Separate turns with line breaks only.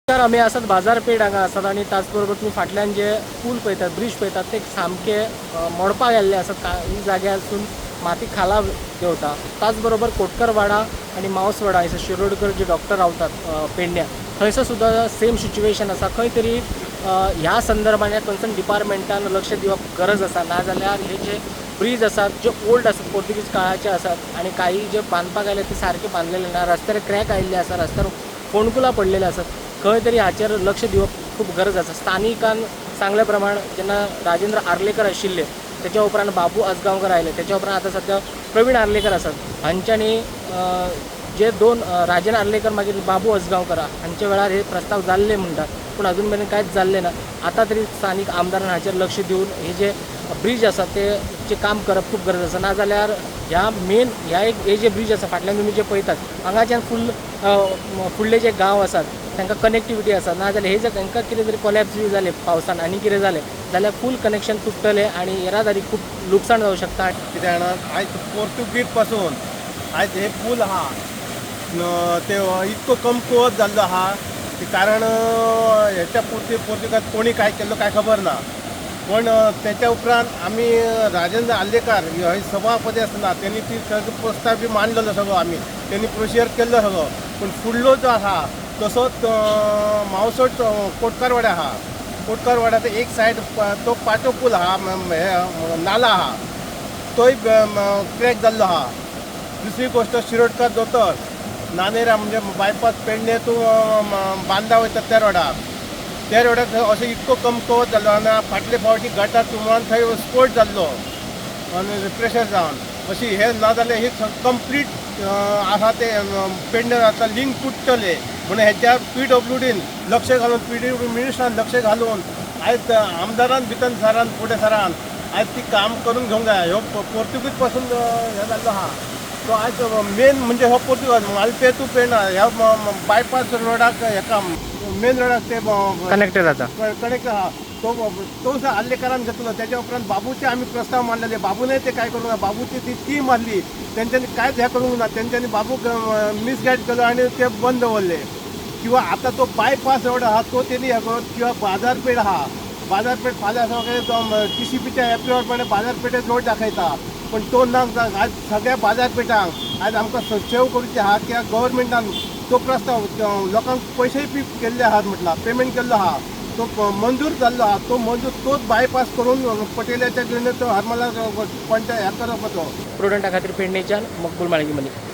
तर आम्ही असत बाजारपेठ हांगा आसात आनी त्याच बरोबर तुम्ही फाटल्यान जे पूल पळयतात ब्रिज पळयतात ते सामके मोडपाक गेल्ले आसात. काही जाग्यासून माती खाला देंवता. त्याच बरोबर कोटकर वाडा आणि मावसवाडा हयसर शिरोडकर जे डॉक्टर रावतात पेडण्या थंयसर सुद्दां सेम सिच्युएशन आसा. खंय तरी ह्या संदर्भान ह्या कन्सर्न डिपार्टमेंटान लक्ष दिवप गरज आसा. नाजाल्यार हे जे ब्रिज आसात जे ओल्ड आसात पोर्तुगीज काळाचे आसात आणि काही जे बांदपाक आयले ते सारखे बांदलेले ना. रस्त्यार क्रॅक आयिल्ले आसा, रस्त्यार फोणकुलां पडलेले आसात. खंय तरी हाचेर लक्ष दिवप खूब गरज आसा. स्थानिकान सांगल्या प्रमाण जेन्ना राजेंद्र आर्लेकर आशिल्ले त्याच्या उपरांत बाबू आजगांवकर आयले, त्याच्या उपरांत आतां सद्या प्रवीण आर्लेकर आसात. हांच्यांनी जे दोन राजन आर्लेकर मागीर बाबू आजगांवकर हांच्या वेळार हे प्रस्ताव जाल्ले म्हणटात, पूण अजून मेरेन कांयच जाल्लें ना. आतां तरी स्थानीक आमदारान हाचेर लक्ष दिवन हे जे ब्रिज आसा ते काम करप खूब गरज आसा. नाजाल्यार ह्या मेन हे जे ब्रिज आसा फाटल्यान तुमी जे पळयतात हांगाच्यान फुडले जे गांव आसात तांकां कनेक्टिविटी आसा. नाजाल्यार हे जर तांकां कितें तरी कोलॅप्स बी जालें पावसान आनी कितें जालें जाल्यार फूल कनेक्शन तुटतलें आणि येरादारी खूब लुकसाण जावं शकता.
कित्याक जाणा आयज पोर्तुगीज पासून आयज हे पूल आहा ते इतको कमकुवत जाल्लो आहा की कारण हेच्या पोर्तुगात कोणी काय केल्लो काय खबर ना. पण त्याच्या उपरांत आम्ही राजेंद्र आर्लेकर हे सभापती आसतना त्यांनी ती सगळो प्रस्ताव बी मांडलेलो सगळो आमी त्यांनी प्रोसिजर केल्लो सगळो. पण फुडलो जो आहा तसोच मावसोट कोटकारवाडा आहा. कोटकारवाड्याचा एक सायड तो पाटो पूल आहा नाला आहा तोय क्रॅक जाल्लो आहा. दुसरी गोष्ट शिरोडकर दोतोर नानेरा म्हणजे बायपास पेडणे तूं बांदा वयता त्या रोडाक अशें इतको कमकुवत जाल्लो आनी फाटले फावटी गटार तुमून थंय स्पोट जाल्लो आनी प्रेशर जावन अशी हे ना जाल्यार ही कंप्लीट आसा ते पेडणे आतां लिंक तुटतले म्हणून हेच्या PWDन लक्ष घालून PWD मिनिस्टरान लक्ष घालून आयज आमदारान भितर सरान फुडें सरान आयज ती काम करून घेवंक जाय. ह्यो पोर्तुगीज पासून हे जाल्लो आहा तो आयज मेन म्हणजे हो पोर्तुगीज मालपे टू पेडणा ह्या बायपास रोडाक हेका मेन रोडाक ते
कनेक्टेड जाता
कनेक्ट आहा तो आर्लेकरान घेतलो. त्याच्या उपरांत बाबूचे आम्ही प्रस्ताव मांडलेले. बाबूने ते काय करूंक ना, बाबूची ती टीम आसली तेंच्यांनी कांयच हे करूंक ना. तेंच्यांनी बाबूक मिसगायड केलो आणि ते बंद दवरले. किंवा आता तो बायपास रोड आहा तो त्यांनी हे करून किंवा बाजारपेठ आहा बाजारपेठ फाल्यां सगळे TCPच्या एप्रिवर प्रमाणे बाजारपेठेत रोड दाखयता. पण तो ना आज सगळ्या बाजारपेठांक आज आमकां सेव करूचे आहा किंवा गव्हर्मेंटान तो प्रस्ताव लोकांक पयशेय बी केल्ले आहात म्हटला पेमेंट केल्लो आहा तो मंजूर जाल्लो आहा. तोच बायपास करून पटेलाच्या गिरणे तो हरमला पण हे करप तो
प्रुडंटा खातीर पेडणेच्यान मकबूल माळगी मलीक.